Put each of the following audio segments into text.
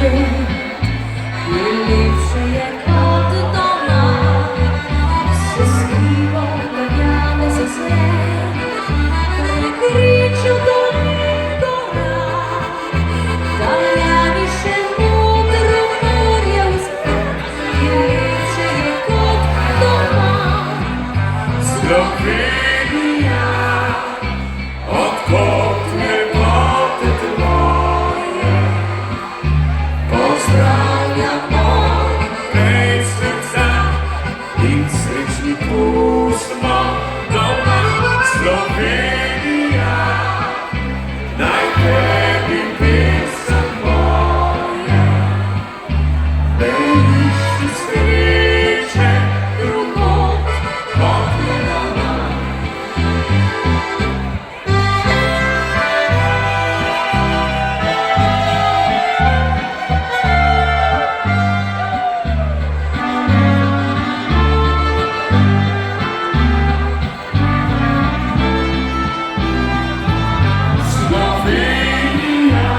svet je lepše je kot doma, se skriva, verjame za svet, prekriču dolin gora, daljani še modro morje vzpet, je lepše je kot doma. Slovenija, odkot lepote tvoje, pozdravljamo prej srca in srečni pustimo doma. Slovenija, naj tebi pesem moja, da išči sreče drugod kot je doma. Slovenija,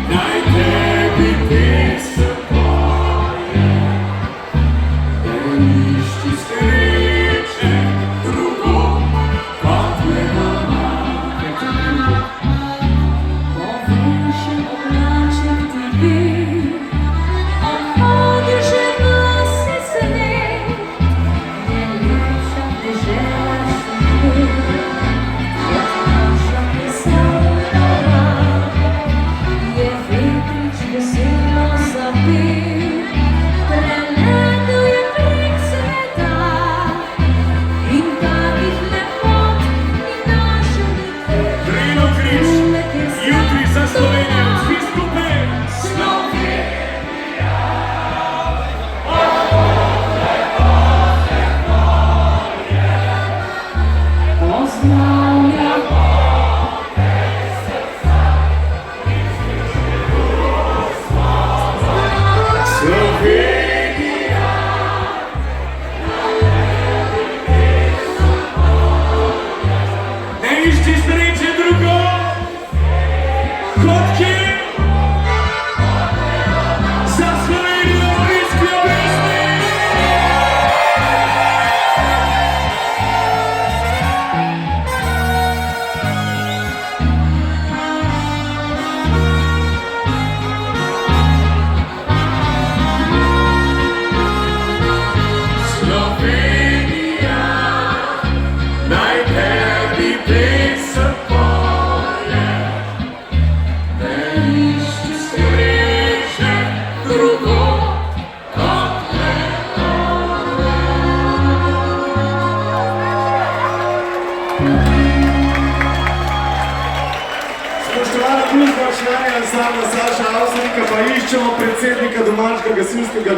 naj tebi pesem poje, da išči sreče drugod kot je doma. Poveljšen oblaček ti bil, odhodi že nosi svet, je lepša dežela šumet, kot naša pisavljava, je vetrič veselo zapel, preletel je prek sveta in takih lepot ni našel nikjer. Trino križ, jutri za Slovenijo, vsi skupaj. Slovenija, pozdravljamo Slovenija, ne išči sreče drugod kot kje. Za Slovenijo iskrijo pesmi. Slovenija, naj tebi pesem poje, da išči sreče drugod kot je doma. Spoštovana družba, člani ansambla Saša Avsenika, pa iščemo predsednika domačega gasilskega